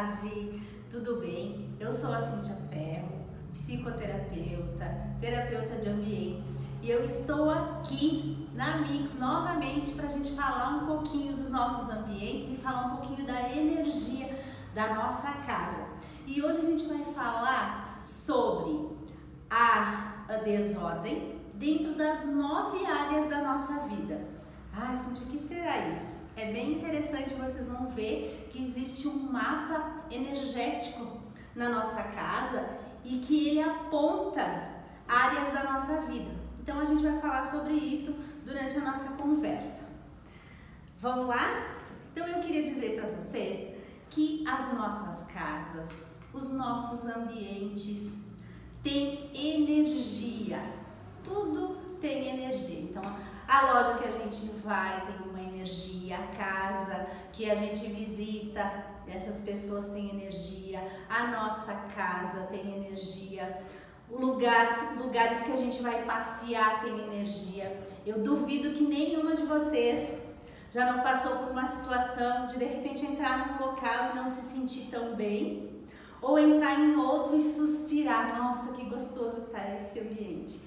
tarde, tudo bem? Eu sou a Cíntia Ferro, psicoterapeuta, terapeuta de ambientes e eu estou aqui na Mix novamente para a gente falar um pouquinho dos nossos ambientes e falar um pouquinho da energia da nossa casa. E hoje a gente vai falar sobre a desordem dentro das 9 áreas da nossa vida. Ai, Cíntia, o que será isso? É bem interessante, vocês vão ver que existe um mapa energético na nossa casa e que ele aponta áreas da nossa vida. Então a gente vai falar sobre isso durante a nossa conversa. Vamos lá? Então eu queria dizer para vocês que as nossas casas, os nossos ambientes têm energia. Tudo tem energia. Então a loja que a gente vai tem uma energia, a casa que a gente visita, essas pessoas têm energia, a nossa casa tem energia, lugares que a gente vai passear tem energia. Eu duvido que nenhuma de vocês já não passou por uma situação de repente entrar num local e não se sentir tão bem, ou entrar em outro e suspirar, nossa, que gostoso que tá esse ambiente.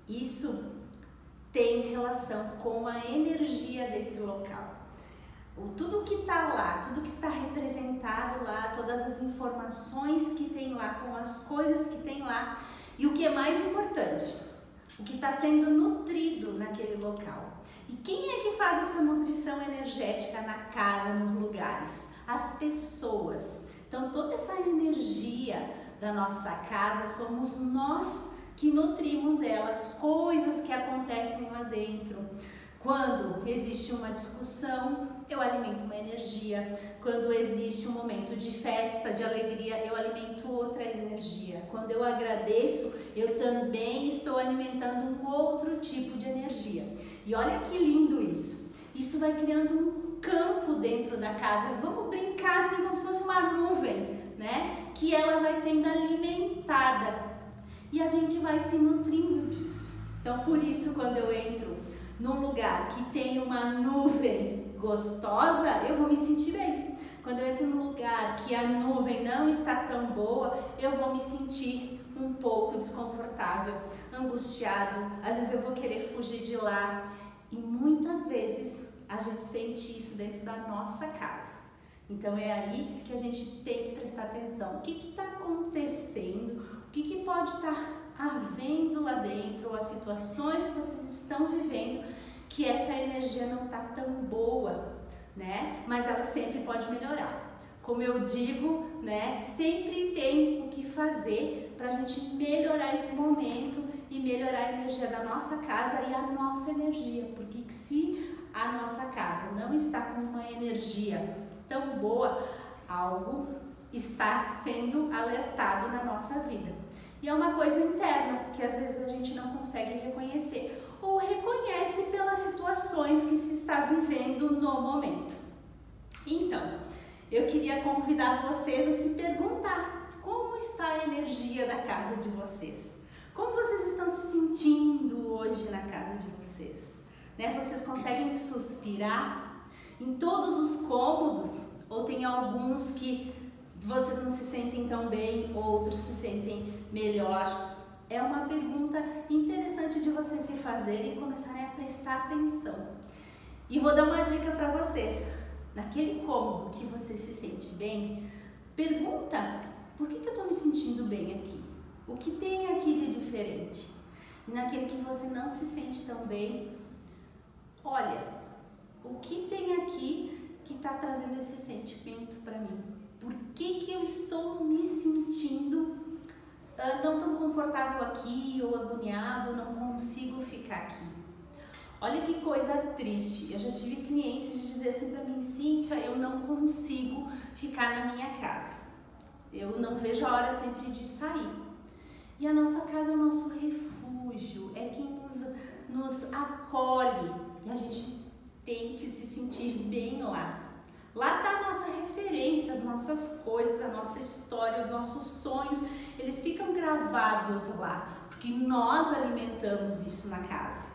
Isso tem relação com a energia desse local. Tudo que está lá, tudo que está representado lá, todas as informações que tem lá, com as coisas que tem lá, e o que é mais importante, o que está sendo nutrido naquele local. E quem é que faz essa nutrição energética na casa, nos lugares? As pessoas. Então toda essa energia da nossa casa somos nós que nutrimos elas, coisas que acontecem lá dentro. Quando existe uma discussão, eu alimento uma energia. Quando existe um momento de festa, de alegria, eu alimento outra energia. Quando eu agradeço, eu também estou alimentando um outro tipo de energia. E olha que lindo isso. Isso vai criando um campo dentro da casa. Vamos brincar assim como se fosse uma nuvem, né? Que ela vai sendo alimentada. E a gente vai se nutrindo disso. Então, por isso, quando eu entro num lugar que tem uma nuvem gostosa, eu vou me sentir bem. Quando eu entro num lugar que a nuvem não está tão boa, eu vou me sentir um pouco desconfortável, angustiado. Às vezes eu vou querer fugir de lá. E muitas vezes a gente sente isso dentro da nossa casa. Então é aí que a gente tem que prestar atenção. O que está acontecendo? O que pode estar havendo lá dentro, ou as situações que vocês estão vivendo, que essa energia não está tão boa, né? Mas ela sempre pode melhorar. Como eu digo, né? Sempre tem o que fazer para a gente melhorar esse momento e melhorar a energia da nossa casa e a nossa energia. Porque se a nossa casa não está com uma energia tão boa, algo está sendo alertado na nossa vida. E é uma coisa interna, que às vezes a gente não consegue reconhecer, ou reconhece pelas situações que se está vivendo no momento. Então, eu queria convidar vocês a se perguntar, como está a energia da casa de vocês? Como vocês estão se sentindo hoje na casa de vocês? Né? Vocês conseguem suspirar em todos os cômodos? Ou tem alguns que vocês não se sentem tão bem, outros se sentem melhor? É uma pergunta interessante de vocês se fazerem e começarem a prestar atenção. E vou dar uma dica para vocês. Naquele cômodo que você se sente bem, pergunta, por que eu estou me sentindo bem aqui? O que tem aqui de diferente? E naquele que você não se sente tão bem, olha, o que tem aqui que está trazendo esse sentimento para mim? Por que eu estou me sentindo não tão confortável aqui, ou agoniado, não consigo ficar aqui? Olha que coisa triste. Eu já tive clientes de dizer assim para mim, Cíntia, eu não consigo ficar na minha casa. Eu não vejo a hora sempre de sair. E a nossa casa é o nosso refúgio, é quem nos acolhe. E a gente tem que se sentir bem lá. Lá está a nossa referência, as nossas coisas, a nossa história, os nossos sonhos, eles ficam gravados lá, porque nós alimentamos isso na casa.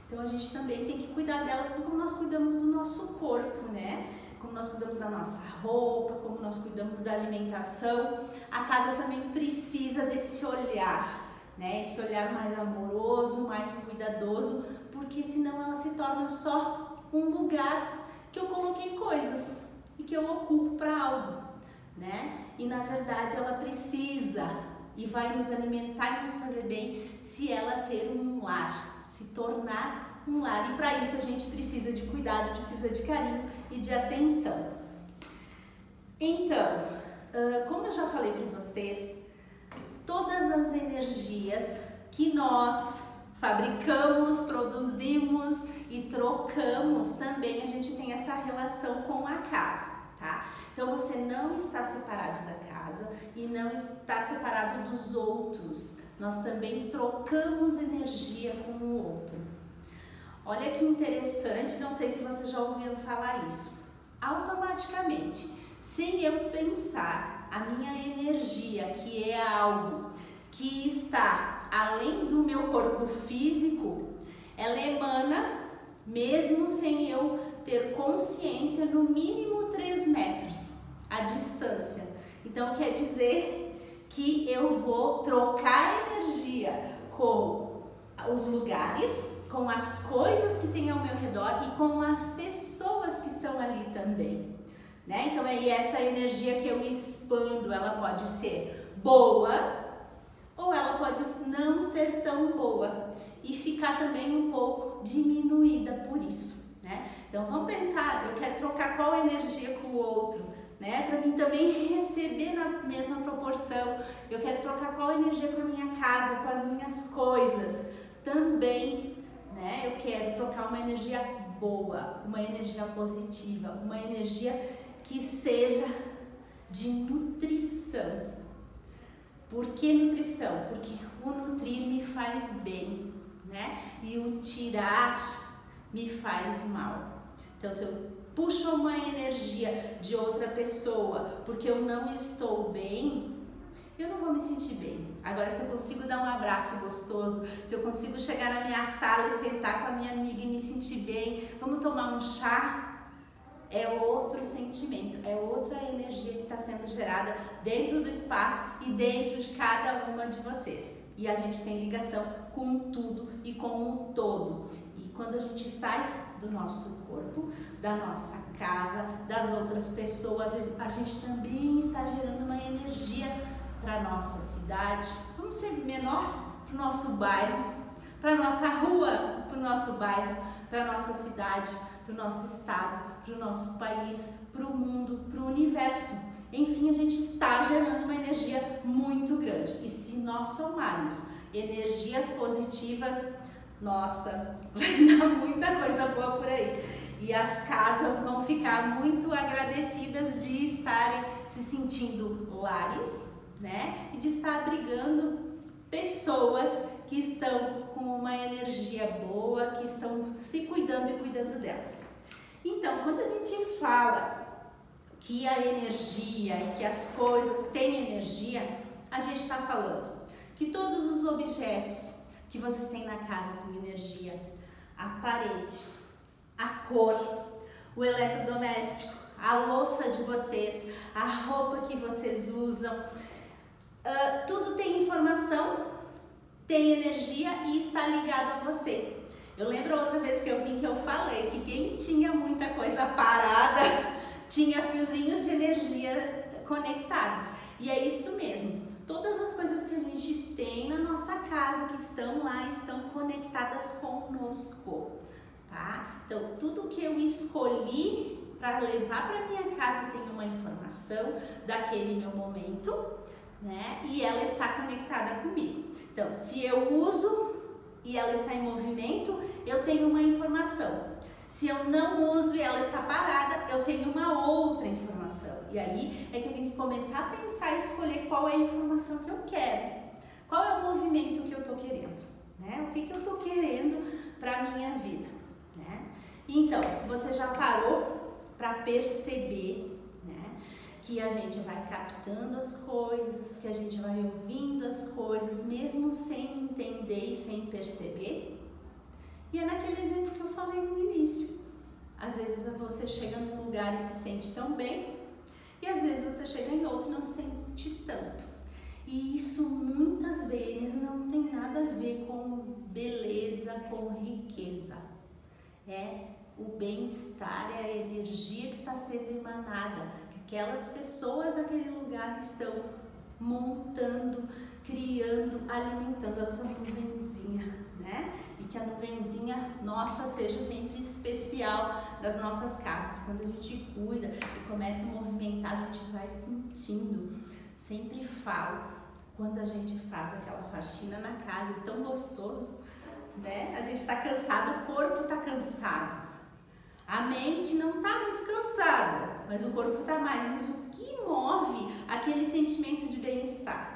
Então a gente também tem que cuidar dela assim como nós cuidamos do nosso corpo, né? como nós cuidamos da nossa roupa, como nós cuidamos da alimentação, a casa também precisa desse olhar, né? Esse olhar mais amoroso, mais cuidadoso, porque senão ela se torna só um lugar que eu coloquei coisas e que eu ocupo para algo, né? E na verdade ela precisa e vai nos alimentar e nos fazer bem se ela ser um lar, se tornar um lar. E para isso a gente precisa de cuidado, precisa de carinho e de atenção. Então, como eu já falei para vocês, todas as energias que nós fabricamos, produzimos e trocamos, também a gente tem essa relação com a casa, tá? Então você não está separado da casa e não está separado dos outros. Nós também trocamos energia com o outro. Olha que interessante, não sei se vocês já ouviram falar isso. Automaticamente, sem eu pensar, a minha energia, que é algo que está além do meu corpo físico, ela emana, mesmo sem eu ter consciência, no mínimo 3 metros a distância. Então quer dizer que eu vou trocar energia com os lugares, com as coisas que tem ao meu redor e com as pessoas que estão ali também, né? Então é essa energia que eu expando, ela pode ser boa ou ela pode não ser tão boa e ficar também um pouco diminuída por isso, né? Então vamos pensar, eu quero trocar qual energia com o outro, né? Para mim também receber na mesma proporção. Eu quero trocar qual energia com a minha casa, com as minhas coisas também, né? Eu quero trocar uma energia boa, uma energia positiva, uma energia que seja de nutrição. Por que nutrição? Porque o nutrir me faz bem, né? E o tirar me faz mal. Então, se eu puxo uma energia de outra pessoa porque eu não estou bem, eu não vou me sentir bem. Agora, se eu consigo dar um abraço gostoso, se eu consigo chegar na minha sala e sentar com a minha amiga e me sentir bem, vamos tomar um chá, é outro sentimento, é outra energia que está sendo gerada dentro do espaço e dentro de cada uma de vocês. E a gente tem ligação com tudo e com o todo. E quando a gente sai do nosso corpo, da nossa casa, das outras pessoas, a gente também está gerando uma energia para a nossa cidade, vamos ser menor, para o nosso bairro, para a nossa rua, para o nosso bairro, para a nossa cidade, para o nosso estado, para o nosso país, para o mundo, para o universo. Enfim, a gente está gerando uma energia muito grande. E se nós somarmos energias positivas, nossa, vai dar muita coisa boa por aí. E as casas vão ficar muito agradecidas de estarem se sentindo lares, né? E de estar abrigando pessoas que estão com uma energia boa, que estão se cuidando e cuidando delas. Então, quando a gente fala que a energia e que as coisas têm energia, a gente está falando que todos os objetos que vocês têm na casa têm energia. A parede, a cor, o eletrodoméstico, a louça de vocês, a roupa que vocês usam, tudo tem informação, tem energia e está ligado a você. Eu lembro outra vez que eu vim que eu falei que quem tinha muita coisa parada tinha fiozinhos de energia conectados. E é isso mesmo. Todas as coisas que a gente tem na nossa casa, que estão lá, estão conectadas conosco, tá? Então, tudo que eu escolhi para levar para minha casa tem uma informação daquele meu momento, né? E ela está conectada comigo. Então, se eu uso e ela está em movimento, eu tenho uma informação. Se eu não uso e ela está parada, eu tenho uma outra informação. E aí é que eu tenho que começar a pensar e escolher qual é a informação que eu quero. Qual é o movimento que eu estou querendo, né? O que eu estou querendo para a minha vida, né? Então, você já parou para perceber, né? Que a gente vai captando as coisas, que a gente vai ouvindo as coisas, mesmo sem entender e sem perceber? E é naquele exemplo que eu falei no início. Às vezes você chega num lugar lugar e se sente tão bem, e às vezes você chega em outro e não se sente tanto. E isso muitas vezes não tem nada a ver com beleza, com riqueza. É o bem-estar, é a energia que está sendo emanada, que aquelas pessoas daquele lugar estão montando, criando, alimentando a sua nuvenzinha, né? E que a nuvenzinha nossa seja sempre especial das nossas casas. Quando a gente cuida e começa a movimentar, a gente vai sentindo. Sempre falo, quando a gente faz aquela faxina na casa, é tão gostoso, né? A gente está cansado, o corpo está cansado. A mente não está muito cansada, mas o corpo está mais. Mas o que move aquele sentimento de bem-estar?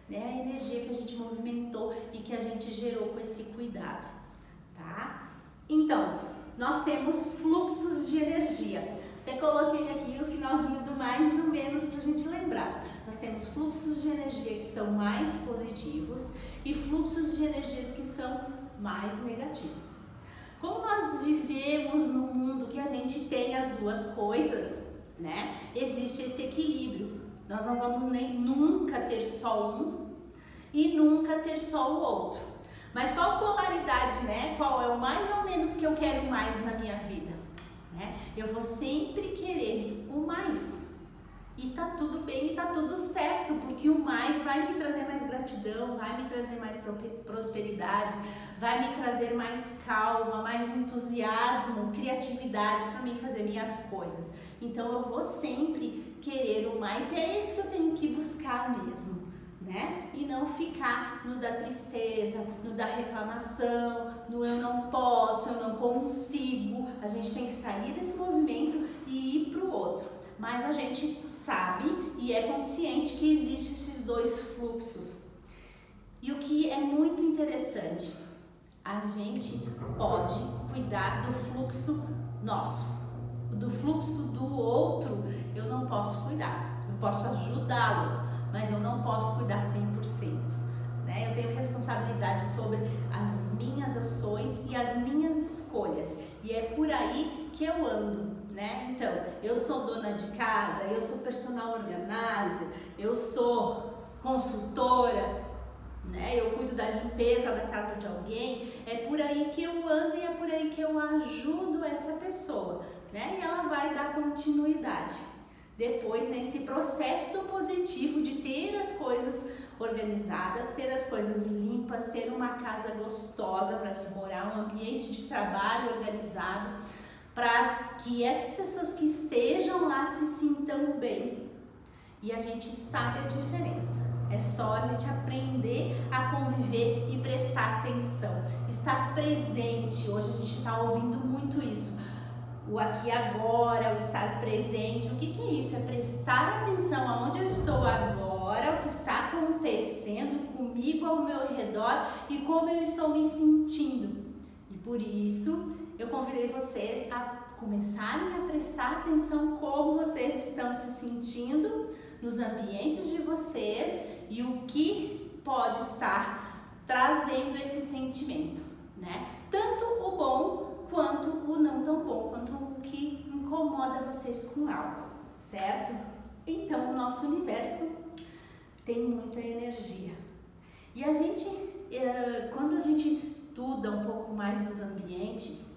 Né? A energia que a gente movimentou e que a gente gerou com esse cuidado, tá? Então, nós temos fluxos de energia. Até coloquei aqui o sinalzinho do mais e do menos para a gente lembrar. Nós temos fluxos de energia que são mais positivos e fluxos de energias que são mais negativos. Como nós vivemos num mundo que a gente tem as duas coisas, né? Existe esse equilíbrio. Nós não vamos nunca ter só um e nunca ter só o outro. Mas qual polaridade, né? Qual é o mais ou menos que eu quero mais na minha vida? Né? Eu vou sempre querer o mais. E tá tudo bem e tá tudo certo, porque o mais vai me trazer mais gratidão, vai me trazer mais prosperidade, vai me trazer mais calma, mais entusiasmo, criatividade para mim fazer minhas coisas. Então eu vou sempre querer o mais, e é esse que eu tenho que buscar mesmo, né? E não ficar no da tristeza, no da reclamação, no eu não posso, eu não consigo. A gente tem que sair desse movimento e ir para o outro. Mas a gente sabe e é consciente que existem esses dois fluxos. E o que é muito interessante, a gente pode cuidar do fluxo nosso. Do fluxo do outro, eu não posso cuidar. Eu posso ajudá-lo, mas eu não posso cuidar 100%. Né? Eu tenho responsabilidade sobre as minhas ações e as minhas escolhas. E é por aí que eu ando. Né? Então, eu sou dona de casa, eu sou personal organizer, eu sou consultora, né? Eu cuido da limpeza da casa de alguém. É por aí que eu ando e é por aí que eu ajudo essa pessoa, né? E ela vai dar continuidade depois nesse processo positivo de ter as coisas organizadas, ter as coisas limpas, ter uma casa gostosa para se morar, um ambiente de trabalho organizado, para que essas pessoas que estejam lá se sintam bem. E a gente sabe a diferença. É só a gente aprender a conviver e prestar atenção. Estar presente. Hoje a gente está ouvindo muito isso. O aqui e agora, o estar presente. O que é isso? É prestar atenção aonde eu estou agora, o que está acontecendo comigo ao meu redor e como eu estou me sentindo. E por isso eu convidei vocês a começarem a prestar atenção como vocês estão se sentindo nos ambientes de vocês e o que pode estar trazendo esse sentimento, né? Tanto o bom quanto o não tão bom, quanto o que incomoda vocês com algo, certo? Então o nosso universo tem muita energia. E a gente, quando a gente estuda um pouco mais dos ambientes,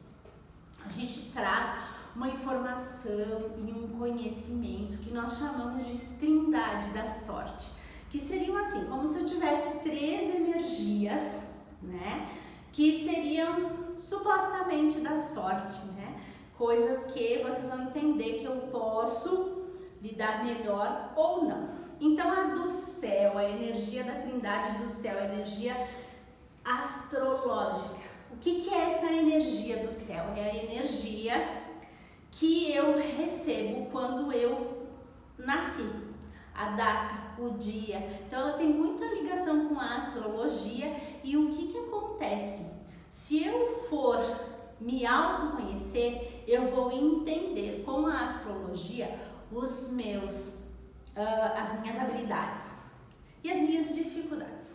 a gente traz uma informação e um conhecimento que nós chamamos de trindade da sorte, que seriam assim, como se eu tivesse 3 energias, né, que seriam supostamente da sorte, né, coisas que vocês vão entender que eu posso lidar melhor ou não. Então a do céu, a energia da trindade do céu, a energia astrológica. O que é essa energia do céu? É a energia que eu recebo quando eu nasci, a data, o dia. Então ela tem muita ligação com a astrologia. E o que acontece? Se eu for me autoconhecer, eu vou entender com a astrologia as minhas habilidades e as minhas dificuldades,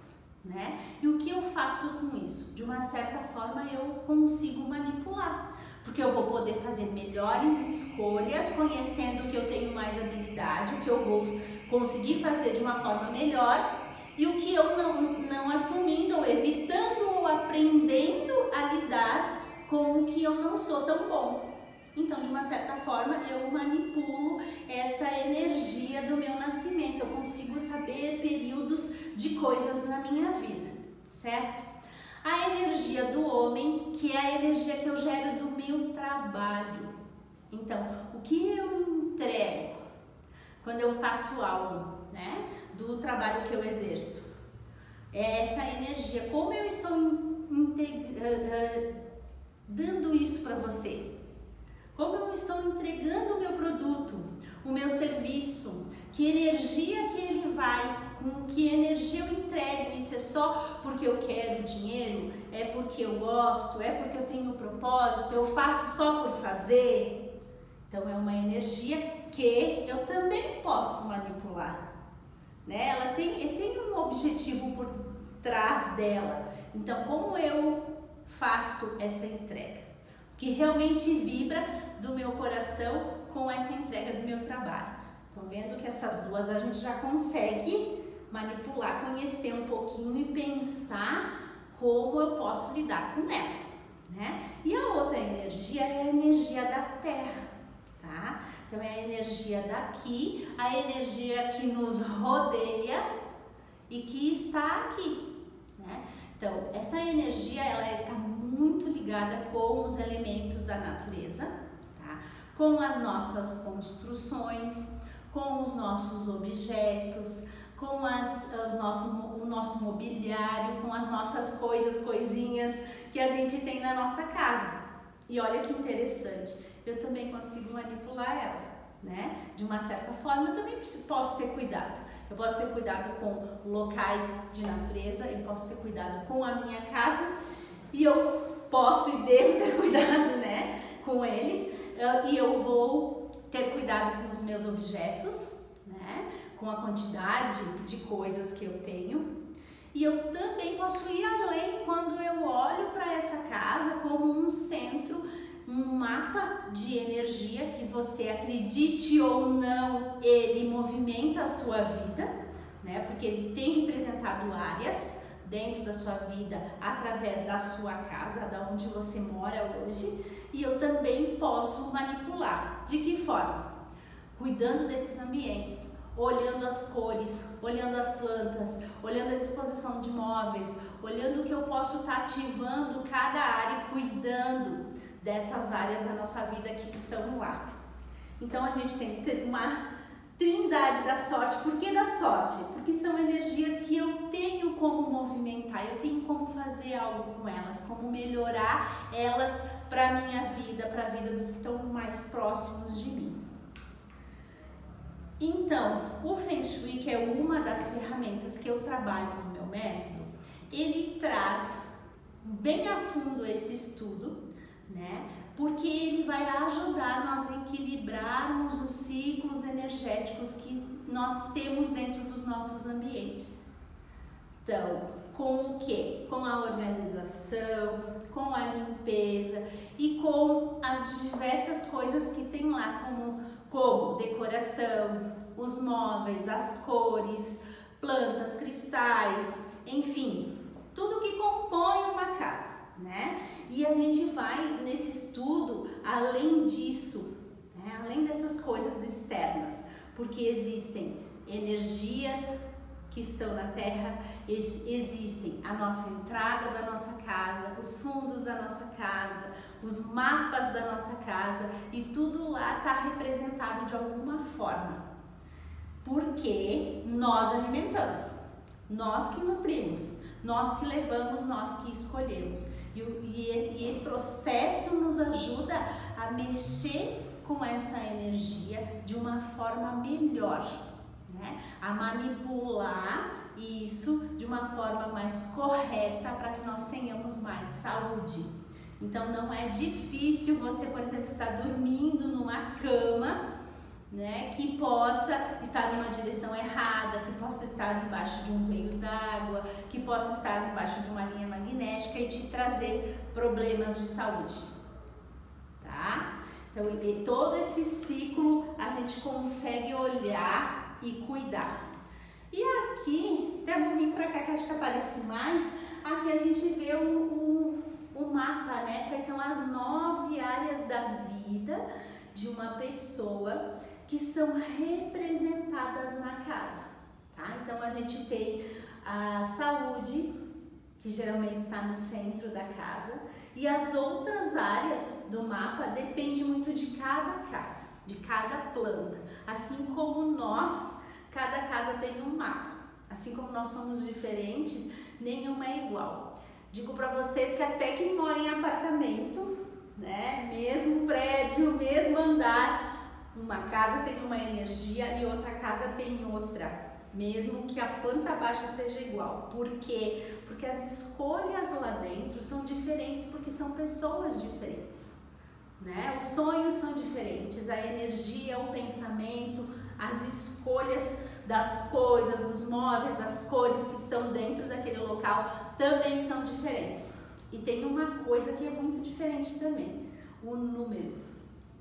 né? E o que eu faço com isso? De uma certa forma eu consigo manipular, porque porque eu vou poder fazer melhores escolhas, conhecendo o que eu tenho mais habilidade, o que eu vou conseguir fazer de uma forma melhor, e o que eu não assumindo, ou evitando, ou aprendendo a lidar com o que eu não sou tão bom. Então, de uma certa forma, eu manipulo essa energia do meu nascimento, eu consigo saber períodos de coisas na minha vida, certo? A energia do homem, que é a energia que eu gero do meu trabalho. Então, o que eu entrego quando eu faço algo, né, do trabalho que eu exerço? É essa energia. Como eu estou dando isso para você? Como eu estou entregando o meu produto, o meu serviço? Que energia que ele vai? Com que energia eu entrego? Isso é só porque eu quero dinheiro? É porque eu gosto? É porque eu tenho propósito? Eu faço só por fazer? Então é uma energia que eu também posso manipular, né? Ela tem um objetivo por trás dela. Então, como eu faço essa entrega? Que realmente vibra do meu coração com essa entrega do meu trabalho. Estão vendo que essas duas a gente já consegue manipular, conhecer um pouquinho e pensar como eu posso lidar com ela, né? E a outra energia é a energia da Terra, tá? Então é a energia daqui, a energia que nos rodeia e que está aqui, né? Então essa energia ela está muito ligada com os elementos da natureza, tá? Com as nossas construções, com os nossos objetos, com o nosso mobiliário, com as nossas coisinhas que a gente tem na nossa casa. E olha que interessante, eu também consigo manipular ela, né? De uma certa forma, eu também posso ter cuidado. Eu posso ter cuidado com locais de natureza, eu posso ter cuidado com a minha casa, e eu posso e devo ter cuidado, né, com eles, e eu vou ter cuidado com os meus objetos, né, com a quantidade de coisas que eu tenho. E eu também posso ir além quando eu olho para essa casa como um centro, um mapa de energia que você acredite ou não, ele movimenta a sua vida, né? Porque ele tem representado áreas dentro da sua vida através da sua casa, da onde você mora hoje. E eu também posso manipular. De que forma? Cuidando desses ambientes, olhando as cores, olhando as plantas, olhando a disposição de móveis, olhando o que eu posso estar ativando cada área, cuidando dessas áreas da nossa vida que estão lá. Então a gente tem uma trindade da sorte. Por que da sorte? Porque são energias que eu tenho como movimentar, eu tenho como fazer algo com elas, como melhorar elas para a minha vida, para a vida dos que estão mais próximos de mim. Então, o Feng Shui, que é uma das ferramentas que eu trabalho no meu método, ele traz bem a fundo esse estudo, né? Porque ele vai ajudar nós a equilibrarmos os ciclos energéticos que nós temos dentro dos nossos ambientes. Então, com o quê? Com a organização, com a limpeza e com as diversas coisas que tem lá, como decoração, os móveis, as cores, plantas, cristais, enfim, tudo que compõe uma casa, né? E a gente vai nesse estudo além disso, né? Além dessas coisas externas, porque existem energias que estão na Terra, existem a nossa entrada da nossa casa, os fundos da nossa casa, os mapas da nossa casa, e tudo lá está representado de alguma forma, porque nós alimentamos, nós que nutrimos, nós que levamos, nós que escolhemos. E esse processo nos ajuda a mexer com essa energia de uma forma melhor, né? A manipular isso de uma forma mais correta para que nós tenhamos mais saúde. Então não é difícil você, por exemplo, estar dormindo numa cama, né, que possa estar numa direção errada, que possa estar embaixo de um veio d'água, que possa estar embaixo de uma linha magnética e te trazer problemas de saúde, tá? Então, todo esse ciclo a gente consegue olhar e cuidar. E aqui, até vou vir para cá que acho que aparece mais, aqui a gente vê o mapa, né? Quais são as 9 áreas da vida de uma pessoa que são representadas na casa, tá? Então, a gente tem a saúde, que geralmente está no centro da casa, e as outras áreas do mapa dependem muito de cada casa, de cada planta. Assim como nós, cada casa tem um mapa. Assim como nós somos diferentes, nenhuma é igual. Digo para vocês que até quem mora em apartamento, né, mesmo prédio, mesmo andar, uma casa tem uma energia e outra casa tem outra. Mesmo que a planta baixa seja igual. Por quê? Porque as escolhas lá dentro são diferentes, porque são pessoas diferentes, né? Os sonhos são diferentes, a energia, o pensamento, as escolhas das coisas, dos móveis, das cores que estão dentro daquele local também são diferentes. E tem uma coisa que é muito diferente também, o número.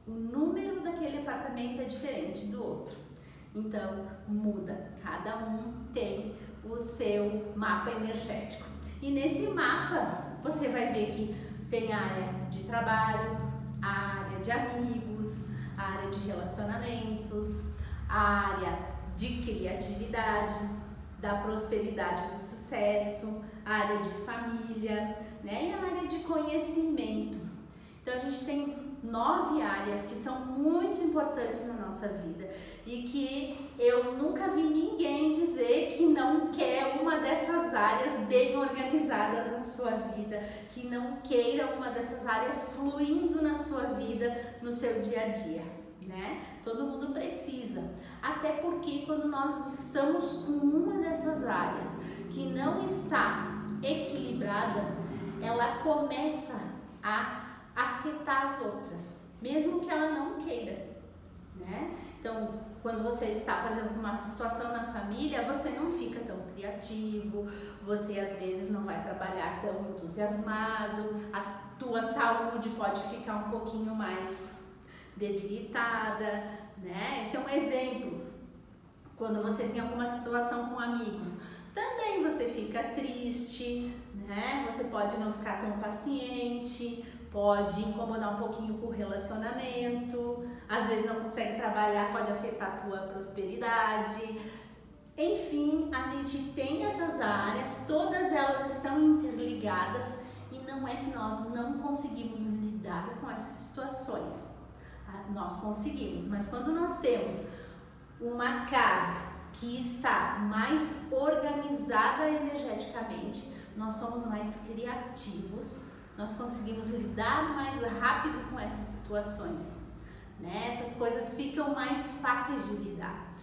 O número daquele apartamento é diferente do outro. Então, muda. Cada um tem o seu mapa energético. E nesse mapa, você vai ver que tem a área de trabalho, a área de amigos, a área de relacionamentos, a área de criatividade, da prosperidade, do sucesso, a área de família, né? E a área de conhecimento. Então, a gente tem 9 áreas que são muito importantes na nossa vida e que eu nunca vi ninguém dizer que não quer uma dessas áreas bem organizadas na sua vida, que não queira uma dessas áreas fluindo na sua vida, no seu dia a dia, né? Todo mundo precisa, até porque quando nós estamos com uma dessas áreas que não está equilibrada, ela começa a afetar as outras, mesmo que ela não queira, né? Então, quando você está, por exemplo, numa situação na família, você não fica tão criativo, você às vezes não vai trabalhar tão entusiasmado, a tua saúde pode ficar um pouquinho mais debilitada, né? Esse é um exemplo. Quando você tem alguma situação com amigos, também você fica triste, né? Você pode não ficar tão paciente, pode incomodar um pouquinho com o relacionamento, às vezes não consegue trabalhar, pode afetar a tua prosperidade. Enfim, a gente tem essas áreas, todas elas estão interligadas e não é que nós não conseguimos lidar com essas situações. Nós conseguimos, mas quando nós temos uma casa que está mais organizada energeticamente, nós somos mais criativos, nós conseguimos lidar mais rápido com essas situações, né? Essas coisas ficam mais fáceis de lidar.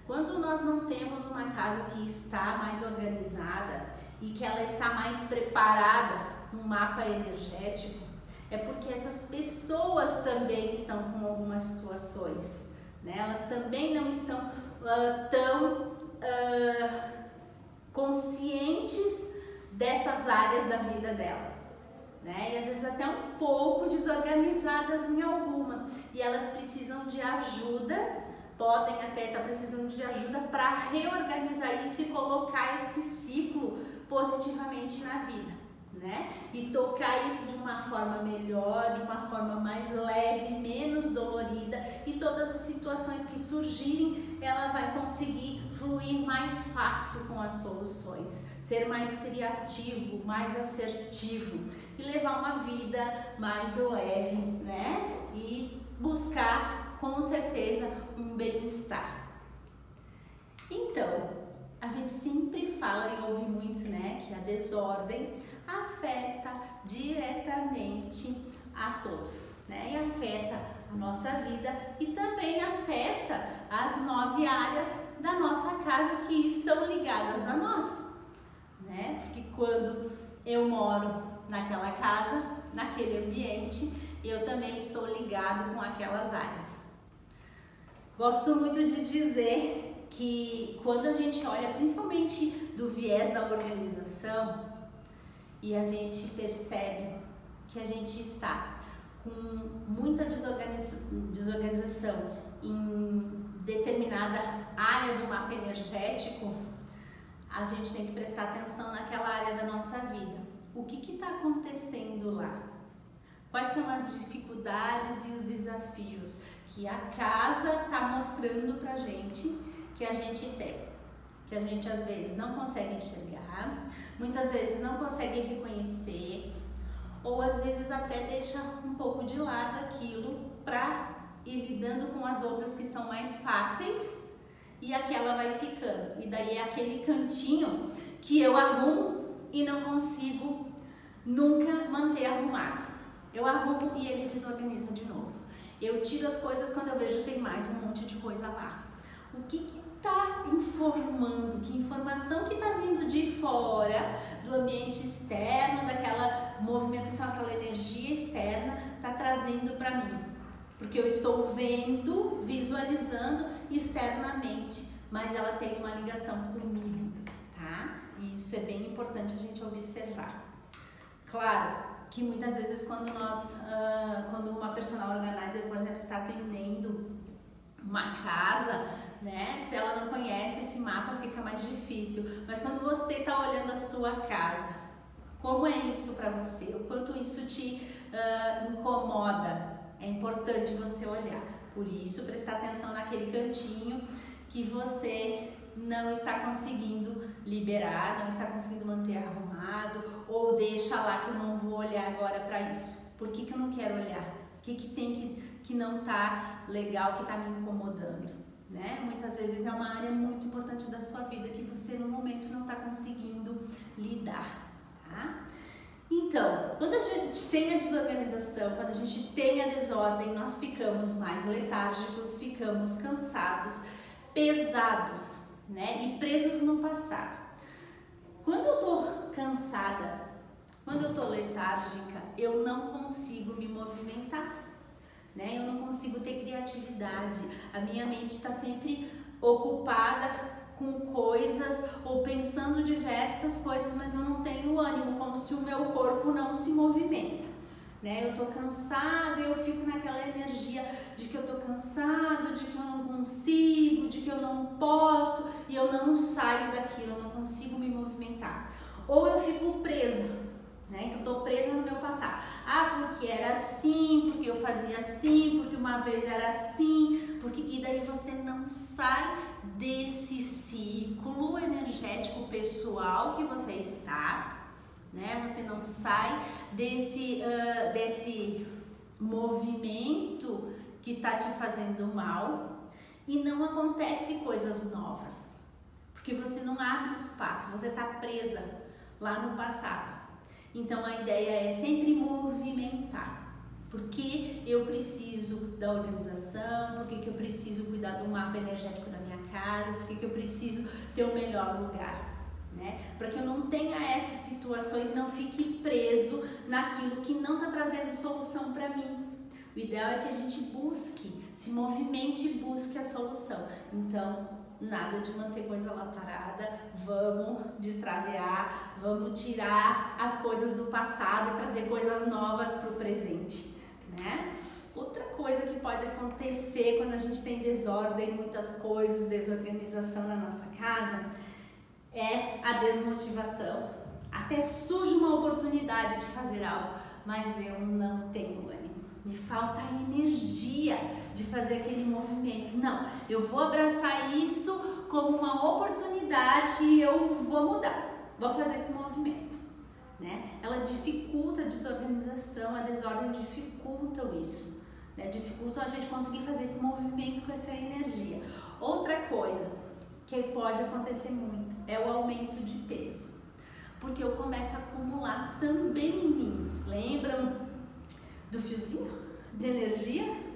Quando nós não temos uma casa que está mais organizada e que ela está mais preparada no mapa energético, é porque essas pessoas também estão com algumas situações, né? Elas também não estão tão conscientes dessas áreas da vida dela, né? E às vezes até um pouco desorganizadas em alguma, e elas precisam de ajuda, podem até estar precisando de ajuda para reorganizar isso e colocar esse ciclo positivamente na vida, né? E tocar isso de uma forma melhor, de uma forma mais leve, menos dolorida, e todas as situações que surgirem, ela vai conseguir fluir mais fácil com as soluções, ser mais criativo, mais assertivo e levar uma vida mais leve, né? E buscar, com certeza, um bem-estar. Então, a gente sempre fala e ouve muito, né, que a desordem afeta diretamente a todos, né? E afeta a nossa vida e também afeta as 9 áreas da nossa casa que estão ligadas a nós, né? Porque quando eu moro naquela casa, naquele ambiente, eu também estou ligado com aquelas áreas. Gosto muito de dizer que quando a gente olha principalmente do viés da organização e a gente percebe que a gente está com muita desorganização em determinada área do mapa energético, a gente tem que prestar atenção naquela área da nossa vida. O que está acontecendo lá? Quais são as dificuldades e os desafios que a casa está mostrando pra gente que a gente tem? Que a gente às vezes não consegue enxergar, muitas vezes não consegue reconhecer, ou às vezes até deixa um pouco de lado aquilo para ir lidando com as outras que estão mais fáceis e aquela vai ficando. E daí é aquele cantinho que eu arrumo e não consigo nunca manter arrumado. Eu arrumo e ele desorganiza de novo. Eu tiro as coisas quando eu vejo tem mais um monte de coisa lá. O que está informando? Que informação que está vindo de fora, do ambiente externo, daquela movimentação, aquela energia externa, está trazendo para mim? Porque eu estou vendo, visualizando externamente, mas ela tem uma ligação comigo, tá? E isso é bem importante a gente observar. Claro que muitas vezes quando uma personal organizer, por exemplo, está atendendo uma casa, né? Se ela não conhece esse mapa, fica mais difícil. Mas quando você está olhando a sua casa, como é isso para você? O quanto isso te incomoda? É importante você olhar. Por isso, prestar atenção naquele cantinho que você não está conseguindo liberar, não está conseguindo manter arrumado, ou deixa lá que eu não vou olhar agora para isso. Por que eu não quero olhar? O que tem que não está legal, que está me incomodando? Né? Muitas vezes é uma área muito importante da sua vida que você no momento não está conseguindo lidar, tá? Então, quando a gente tem a desorganização, quando a gente tem a desordem, nós ficamos mais letárgicos, ficamos cansados, pesados, né? E presos no passado. Quando eu tô cansada, quando eu tô letárgica, eu não consigo me movimentar. Né? Eu não consigo ter criatividade, a minha mente está sempre ocupada com coisas ou pensando diversas coisas, mas eu não tenho ânimo, como se o meu corpo não se movimenta. Né? Eu estou cansada e eu fico naquela energia de que eu estou cansado, de que eu não consigo, de que eu não posso e eu não saio daquilo, eu não consigo me movimentar. Ou eu fico presa. Né? Então, estou presa no meu passado. Ah, porque era assim, porque eu fazia assim, porque uma vez era assim, e daí você não sai desse ciclo energético pessoal que você está, né? Você não sai desse movimento que está te fazendo mal e não acontece coisas novas, porque você não abre espaço, você está presa lá no passado. Então a ideia é sempre movimentar, porque eu preciso da organização, porque eu preciso cuidar do mapa energético da minha casa, porque eu preciso ter o melhor lugar, né? Para que eu não tenha essas situações, não fique preso naquilo que não está trazendo solução para mim. O ideal é que a gente busque, se movimente e busque a solução. Então, nada de manter coisa lá parada, vamos destralhar, vamos tirar as coisas do passado e trazer coisas novas para o presente, né? Outra coisa que pode acontecer quando a gente tem desordem, muitas coisas, desorganização na nossa casa, é a desmotivação. Até surge uma oportunidade de fazer algo, mas eu não tenho ânimo. Me falta energia de fazer aquele movimento. Não, eu vou abraçar isso como uma oportunidade e eu vou mudar, vou fazer esse movimento, né? Ela dificulta a desorganização, a desordem dificulta isso, né? Dificulta a gente conseguir fazer esse movimento com essa energia. Outra coisa que pode acontecer muito é o aumento de peso, porque eu começo a acumular também em mim. Lembram do fiozinho de energia?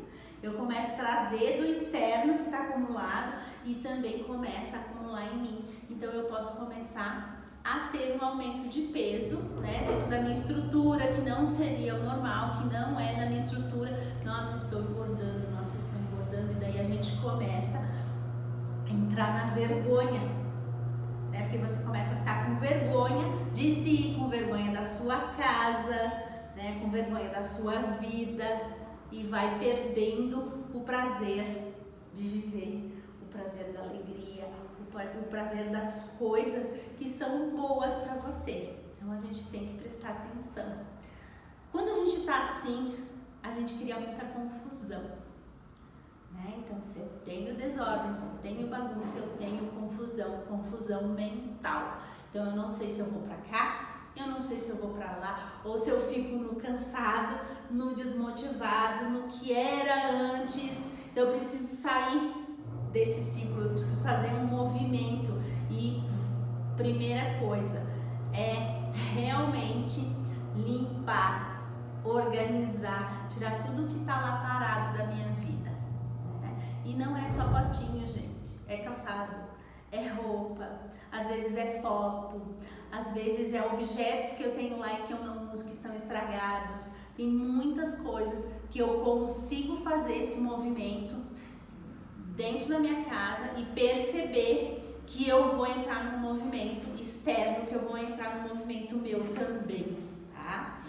Eu começo a trazer do externo que está acumulado e também começa a acumular em mim. Então eu posso começar a ter um aumento de peso, né, dentro da minha estrutura, que não seria o normal, que não é da minha estrutura. Nossa, estou engordando, e daí a gente começa a entrar na vergonha, né, porque você começa a ficar com vergonha de si, com vergonha da sua casa, né, com vergonha da sua vida e vai perdendo o prazer de viver, o prazer da alegria, o prazer das coisas que são boas para você. Então a gente tem que prestar atenção. Quando a gente está assim, a gente cria muita confusão, né? Então, se eu tenho desordem, se eu tenho bagunça, eu tenho confusão mental. Então, eu não sei se eu vou para cá, eu não sei se eu vou para lá, ou se eu fico no cansado, no desmotivado, no que era antes. Então, eu preciso sair desse ciclo, eu preciso fazer um movimento. E primeira coisa é realmente limpar, organizar, tirar tudo que tá lá parado da minha vida, né? E não é só potinho, gente, é calçado, é roupa, às vezes é foto, às vezes é objetos que eu tenho lá e que eu não uso, que estão estragados. Tem muitas coisas que eu consigo fazer esse movimento dentro da minha casa e perceber que eu vou entrar num movimento externo, que eu vou entrar num movimento meu também, tá?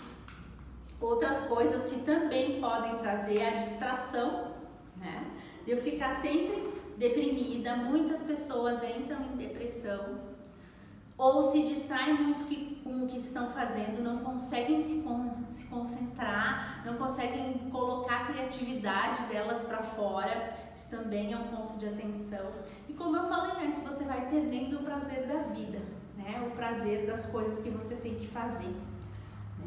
Outras coisas que também podem trazer a distração, né? De eu ficar sempre deprimida. Muitas pessoas entram em depressão ou se distraem muito com o que estão fazendo, não conseguem se concentrar, não conseguem colocar a criatividade delas para fora. Isso também é um ponto de atenção. E como eu falei antes, você vai perdendo o prazer da vida, né? O prazer das coisas que você tem que fazer.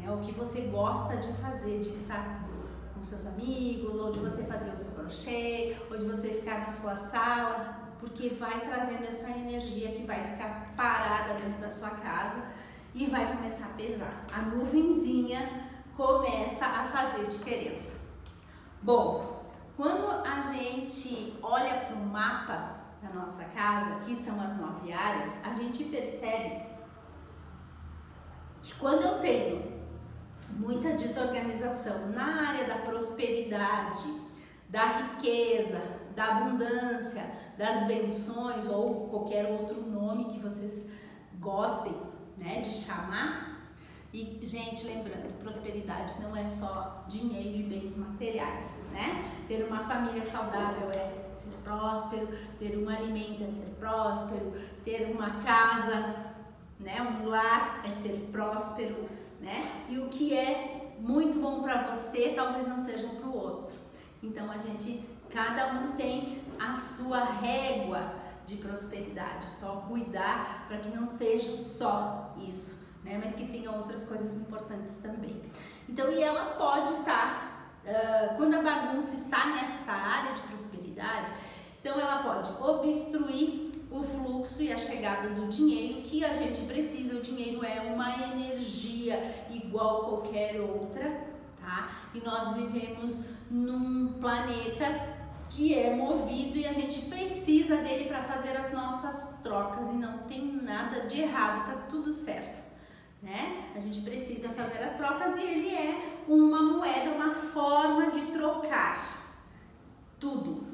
O que você gosta de fazer, de estar com seus amigos, ou de você fazer o seu crochê, ou de você ficar na sua sala, porque vai trazendo essa energia que vai ficar parada dentro da sua casa e vai começar a pesar. A nuvenzinha começa a fazer diferença. Bom, quando a gente olha para o mapa da nossa casa, que são as 9 áreas, a gente percebe que quando eu tenho muita desorganização na área da prosperidade, da riqueza, da abundância, das benções ou qualquer outro nome que vocês gostem, né, de chamar. E, gente, lembrando, prosperidade não é só dinheiro e bens materiais, né? Ter uma família saudável é ser próspero, ter um alimento é ser próspero, ter uma casa, né, um lar é ser próspero, né? E o que é muito bom para você talvez não seja para o outro. Então cada um tem a sua régua de prosperidade. Só cuidar para que não seja só isso, né? Mas que tenha outras coisas importantes também. Então, e ela pode estar, quando a bagunça está nesta área de prosperidade, então ela pode obstruir o fluxo e a chegada do dinheiro que a gente precisa. O dinheiro é uma energia igual qualquer outra, tá? E nós vivemos num planeta que é movido e a gente precisa dele para fazer as nossas trocas e não tem nada de errado, tá tudo certo, né? A gente precisa fazer as trocas e ele é uma moeda, uma forma de trocar tudo,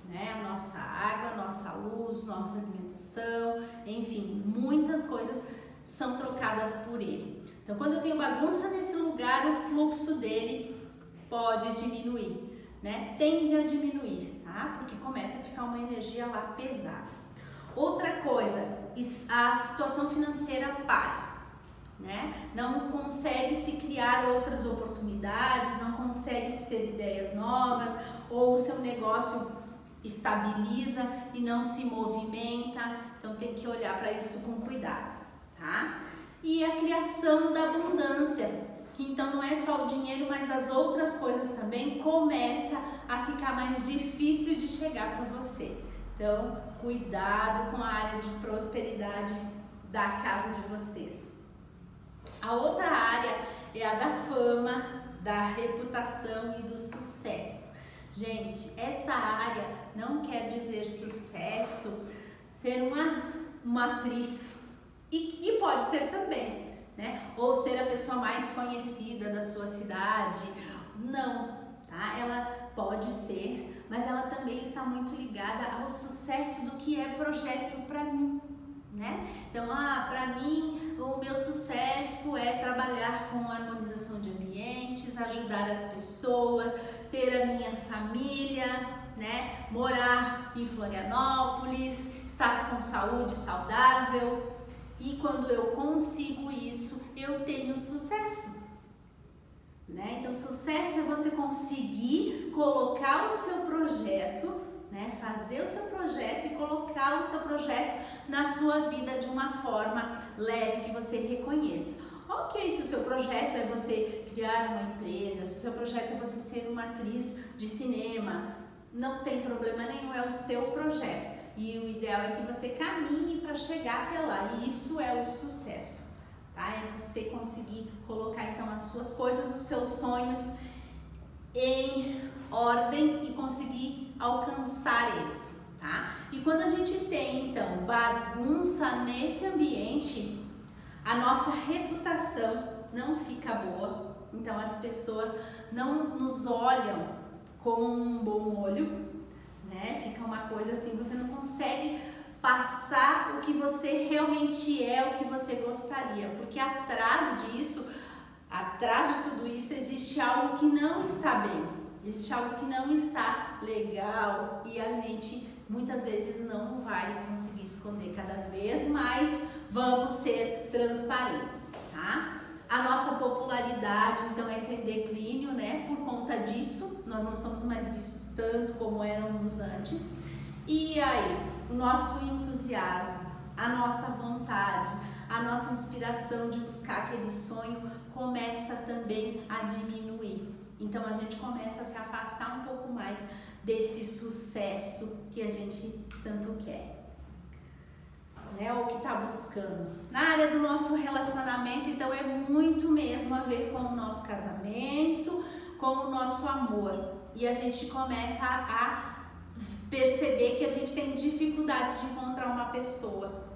né? A nossa água, a nossa luz, nossa alimentação, enfim, muitas coisas são trocadas por ele. Então, quando eu tenho bagunça nesse lugar, o fluxo dele pode diminuir, né? Tende a diminuir, tá? Porque começa a ficar uma energia lá pesada. Outra coisa, a situação financeira para, né? Não consegue se criar outras oportunidades, não consegue se ter ideias novas, ou o seu negócio estabiliza e não se movimenta. Então tem que olhar para isso com cuidado, tá? E a criação da abundância, que então não é só o dinheiro, mas das outras coisas também, começa a ficar mais difícil de chegar para você. Então, cuidado com a área de prosperidade da casa de vocês. A outra área é a da fama, da reputação e do sucesso. Gente, essa área não quer dizer sucesso, ser uma atriz, e pode ser também, né? Ou ser a pessoa mais conhecida da sua cidade. Não, tá? Ela pode ser, mas ela também está muito ligada ao sucesso do que é projeto para mim, né? Então, para mim, o meu sucesso é trabalhar com harmonização de ambientes, ajudar as pessoas, ter a minha família, né? Morar em Florianópolis, estar com saúde saudável. E quando eu consigo isso, eu tenho sucesso. Né? Então, sucesso é você conseguir colocar o seu projeto, né? Fazer o seu projeto e colocar o seu projeto na sua vida de uma forma leve, que você reconheça. Ok, se o seu projeto é você criar uma empresa, se o seu projeto é você ser uma atriz de cinema, não tem problema nenhum, é o seu projeto. E o ideal é que você caminhe para chegar até lá, e isso é o sucesso. Tá? É você conseguir colocar então as suas coisas, os seus sonhos em ordem e conseguir alcançar eles, tá? E quando a gente tem então bagunça nesse ambiente, a nossa reputação não fica boa, então as pessoas não nos olham com um bom olho, né? Fica uma coisa assim, você não consegue passar o que você realmente é, o que você gostaria, porque atrás disso, atrás de tudo isso, existe algo que não está bem, existe algo que não está legal e a gente muitas vezes não vai conseguir esconder. Cada vez mais vamos ser transparentes, tá? A nossa popularidade então entra em declínio, né? Por conta disso, nós não somos mais vistos tanto como éramos antes. E aí, o nosso entusiasmo, a nossa vontade, a nossa inspiração de buscar aquele sonho começa também a diminuir. Então a gente começa a se afastar um pouco mais desse sucesso que a gente tanto quer, né? Ou que está buscando. Na área do nosso relacionamento, então é muito mesmo a ver com o nosso casamento, com o nosso amor. E a gente começa a perceber que a gente tem dificuldade de encontrar uma pessoa,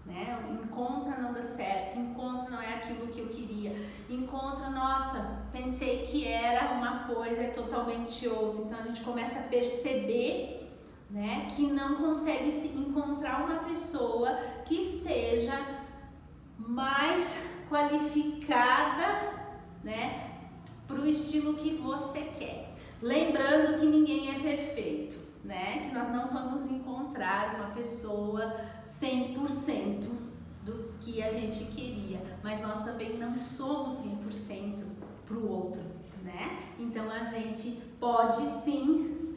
né? Encontra não dá certo, encontra não é aquilo que eu queria, encontra, nossa, pensei que era uma coisa, é totalmente outra. Então a gente começa a perceber, né, que não consegue se encontrar uma pessoa que seja mais qualificada, né, para o estilo que você quer. Lembrando que ninguém é perfeito, né? Que nós não vamos encontrar uma pessoa 100% do que a gente queria, mas nós também não somos 100% para o outro, né? Então a gente pode sim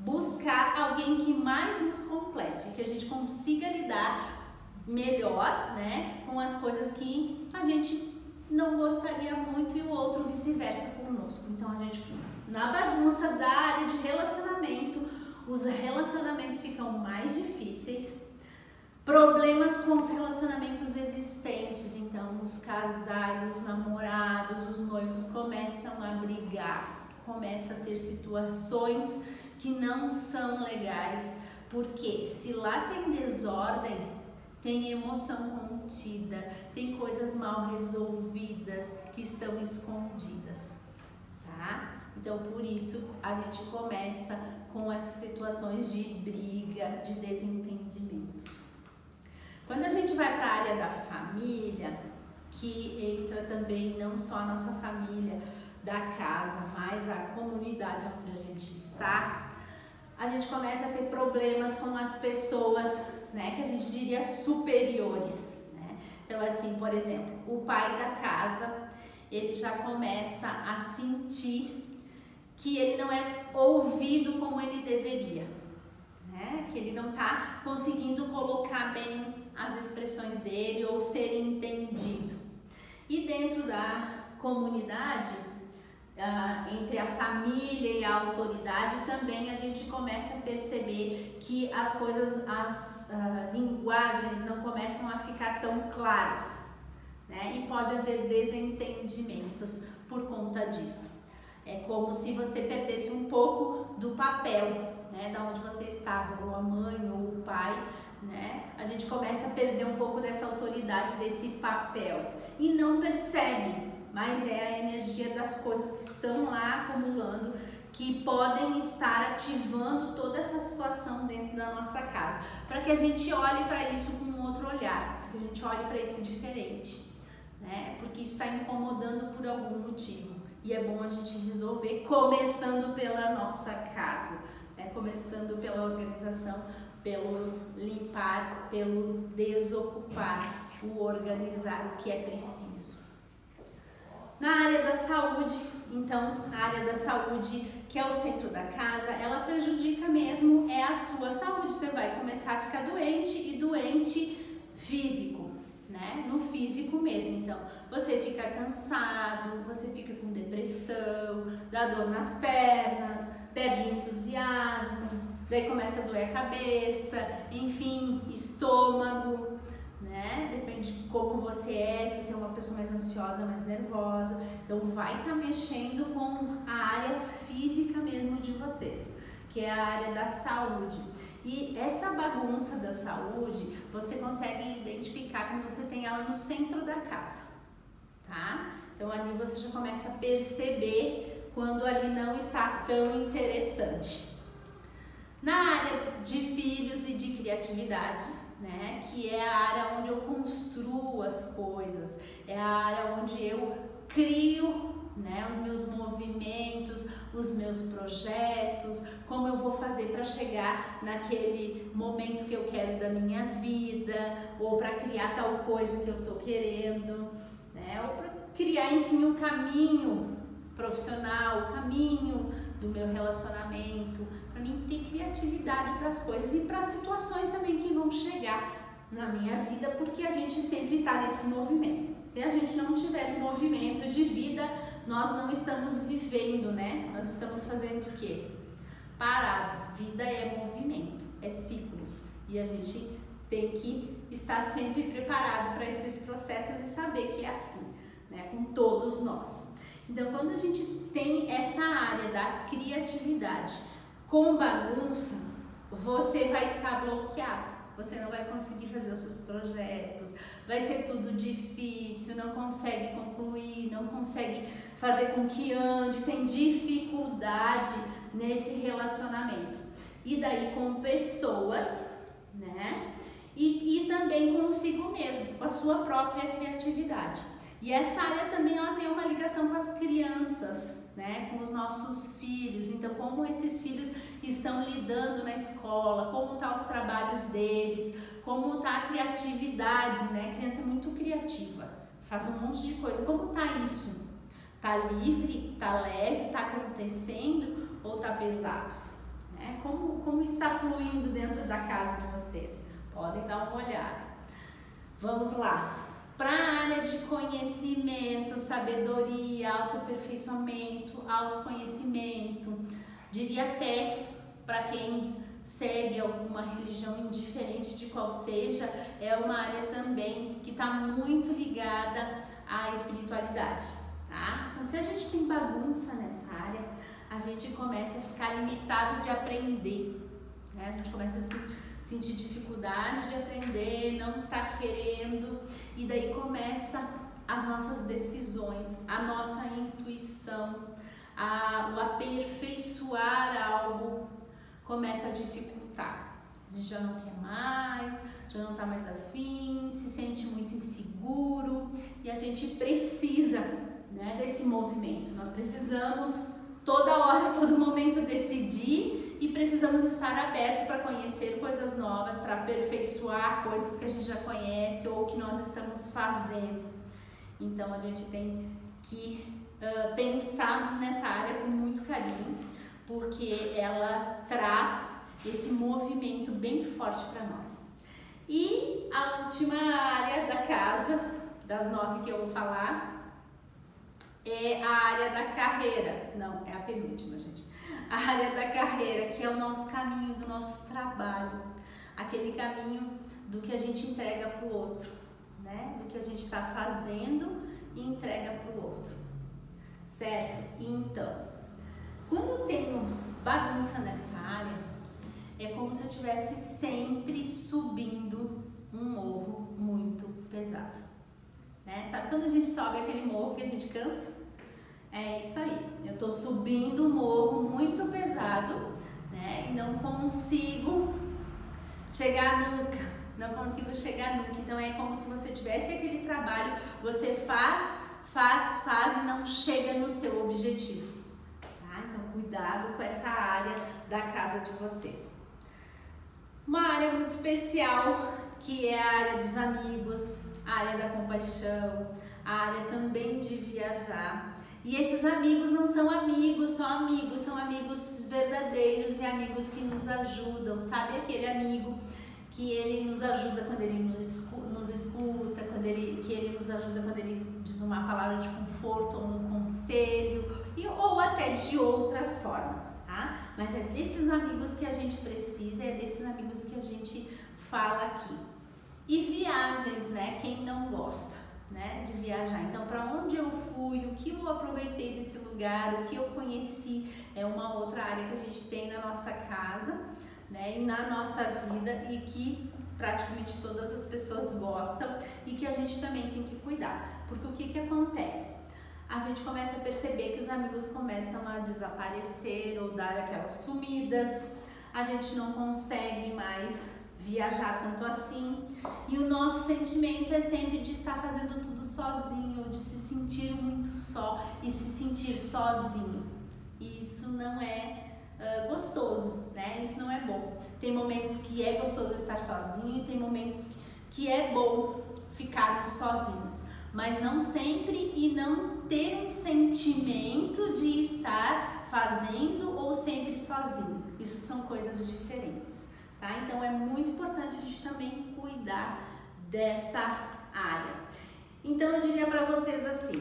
buscar alguém que mais nos complete, que a gente consiga lidar melhor, né, com as coisas que a gente não gostaria muito e o outro vice-versa conosco. Então a gente, na bagunça da área de relacionamento, os relacionamentos ficam mais difíceis, problemas com os relacionamentos existentes, então os casais, os namorados, os noivos começam a brigar, começam a ter situações que não são legais, porque se lá tem desordem, tem emoção contida, tem coisas mal resolvidas que estão escondidas, tá? Então por isso a gente começa com essas situações de briga, de desentendimentos. Quando a gente vai para a área da família, que entra também não só a nossa família da casa, mas a comunidade onde a gente está, a gente começa a ter problemas com as pessoas, né, que a gente diria superiores, né? Então assim, por exemplo, o pai da casa, ele já começa a sentir que ele não é ouvido como ele deveria, né? Que ele não está conseguindo colocar bem as expressões dele ou ser entendido. E dentro da comunidade, entre a família e a autoridade, também a gente começa a perceber que as coisas, as linguagens não começam a ficar tão claras, né? E pode haver desentendimentos por conta disso. É como se você perdesse um pouco do papel, né, da onde você estava, ou a mãe ou o pai, né? A gente começa a perder um pouco dessa autoridade, desse papel, e não percebe, mas é a energia das coisas que estão lá acumulando, que podem estar ativando toda essa situação dentro da nossa casa, para que a gente olhe para isso com um outro olhar. que a gente olhe para isso diferente, né? Porque isso está incomodando por algum motivo. E é bom a gente resolver, começando pela nossa casa, né? Começando pela organização, pelo limpar, pelo desocupar, o organizar o que é preciso. Na área da saúde, então, a área da saúde, que é o centro da casa, ela prejudica mesmo a sua saúde. Você vai começar a ficar doente, e doente físico, né? No físico mesmo. Então, você fica cansado, você fica com depressão, dá dor nas pernas, perde entusiasmo, daí começa a doer a cabeça, enfim, estômago, né? Depende de como você é, se você é uma pessoa mais ansiosa, mais nervosa. Então vai estar mexendo com a área física mesmo de vocês, que é a área da saúde. E essa bagunça da saúde, você consegue identificar quando você tem ela no centro da casa, tá? Então ali você já começa a perceber quando ali não está tão interessante. Na área de filhos e de criatividade, né, que é a área onde eu construo as coisas, é a área onde eu crio, né, os meus movimentos, os meus projetos, como eu vou fazer para chegar naquele momento que eu quero da minha vida, ou para criar tal coisa que eu estou querendo, né, ou para criar, enfim, o caminho profissional, o caminho do meu relacionamento, para mim ter criatividade para as coisas e para as situações também que vão chegar na minha vida, porque a gente sempre está nesse movimento. Se a gente não tiver um movimento de vida, nós não estamos vivendo, né? Nós estamos fazendo o quê? Parados. Vida é movimento, é ciclos, e a gente tem que estar sempre preparado para esses processos e saber que é assim, né? Com todos nós. Então, quando a gente tem essa área da criatividade com bagunça, você vai estar bloqueado, você não vai conseguir fazer os seus projetos, vai ser tudo difícil, não consegue concluir, não consegue fazer com que ande, tem dificuldade nesse relacionamento. E daí com pessoas, né? E também consigo mesmo, com a sua própria criatividade. E essa área também ela tem uma ligação com as crianças, né, com os nossos filhos. Então, como esses filhos estão lidando na escola, como estão os trabalhos deles, como está a criatividade, né? A criança é muito criativa, faz um monte de coisa. Como está isso? Está livre? Está leve? Está acontecendo? Ou está pesado? Né? Como está fluindo dentro da casa de vocês? Podem dar uma olhada. Vamos lá. Para a área de conhecimento, sabedoria, autoaperfeiçoamento, autoconhecimento, diria até para quem segue alguma religião indiferente de qual seja, é uma área também que está muito ligada à espiritualidade, tá? Então, se a gente tem bagunça nessa área, a gente começa a ficar limitado de aprender, né? A gente começa a sentir dificuldade de aprender, não tá querendo, e daí começa as nossas decisões, a nossa intuição, o aperfeiçoar algo começa a dificultar. A gente já não quer mais, já não tá mais afim, se sente muito inseguro, e a gente precisa, né, desse movimento. Nós precisamos toda hora, todo momento decidir, e precisamos estar abertos para conhecer coisas novas, para aperfeiçoar coisas que a gente já conhece ou que nós estamos fazendo. Então a gente tem que pensar nessa área com muito carinho, porque ela traz esse movimento bem forte para nós. E a última área da casa, das 9 que eu vou falar, é a área da carreira. Não, é a penúltima, gente. A área da carreira, que é o nosso caminho do nosso trabalho, aquele caminho do que a gente entrega para o outro, né? Do que a gente está fazendo e entrega para o outro, certo? Então, quando eu tenho bagunça nessa área, é como se eu estivesse sempre subindo um morro muito pesado, né? Sabe quando a gente sobe aquele morro que a gente cansa? É isso aí, eu tô subindo um morro muito pesado, né? E não consigo chegar nunca, não consigo chegar nunca. Então é como se você tivesse aquele trabalho, você faz e não chega no seu objetivo, tá? Então cuidado com essa área da casa de vocês. Uma área muito especial, que é a área dos amigos, a área da compaixão, a área também de viajar. E esses amigos não são amigos, só amigos, são amigos verdadeiros e amigos que nos ajudam, sabe? Aquele amigo que ele nos ajuda quando ele nos escuta, que ele nos ajuda quando ele diz uma palavra de conforto ou um conselho, ou até de outras formas, tá? Mas é desses amigos que a gente precisa, é desses amigos que a gente fala aqui. E viagens, né? Quem não gosta, né, de viajar? Então, para onde eu fui, o que eu aproveitei desse lugar, o que eu conheci, é uma outra área que a gente tem na nossa casa, né, e na nossa vida, e que praticamente todas as pessoas gostam e que a gente também tem que cuidar. Porque o que acontece? A gente começa a perceber que os amigos começam a desaparecer ou dar aquelas sumidas, a gente não consegue mais viajar tanto assim, e o nosso sentimento é sempre de estar fazendo tudo sozinho, de se sentir muito só e se sentir sozinho. E isso não é gostoso, né? Isso não é bom. Tem momentos que é gostoso estar sozinho e tem momentos que é bom ficarmos sozinhos, mas não sempre, e não ter um sentimento de estar fazendo ou sempre sozinho. Isso são coisas diferentes. Tá? Então é muito importante a gente também cuidar dessa área. Então eu diria para vocês assim,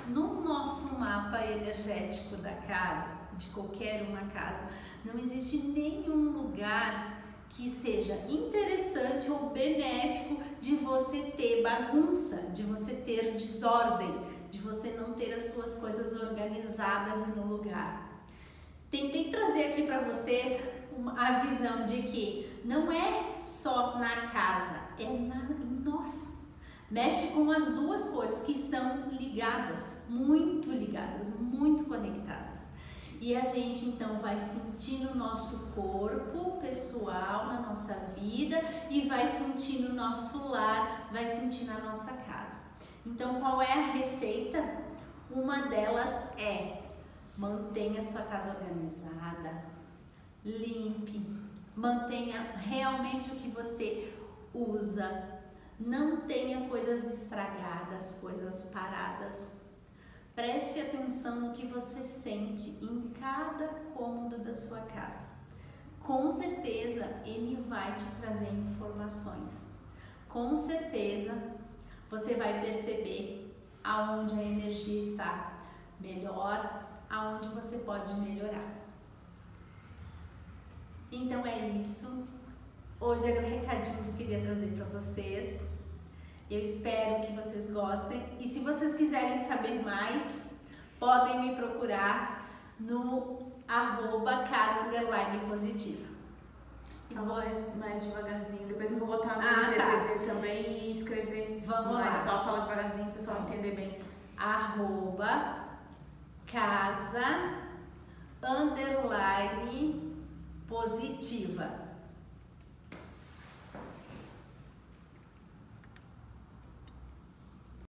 no nosso mapa energético da casa, de qualquer uma casa, não existe nenhum lugar que seja interessante ou benéfico de você ter bagunça, de você ter desordem, de você não ter as suas coisas organizadas e no lugar. Tentei trazer aqui para vocês a visão de que não é só na casa, é em nós. Mexe com as duas coisas que estão ligadas, muito conectadas. E a gente então vai sentir no nosso corpo pessoal, na nossa vida, e vai sentir no nosso lar, vai sentir na nossa casa. Então qual é a receita? Uma delas é: mantenha sua casa organizada, limpe, mantenha realmente o que você usa, não tenha coisas estragadas, coisas paradas. Preste atenção no que você sente em cada cômodo da sua casa. Com certeza ele vai te trazer informações. Com certeza você vai perceber aonde a energia está melhor, aonde você pode melhorar. Então é isso. Hoje era o recadinho que eu queria trazer para vocês. Eu espero que vocês gostem. E se vocês quiserem saber mais, podem me procurar no @casa_positiva. Falou mais devagarzinho. Depois eu vou botar no IGTV também e escrever. Vamos lá. Só fala devagarzinho para o pessoal entender bem. @casa_positiva.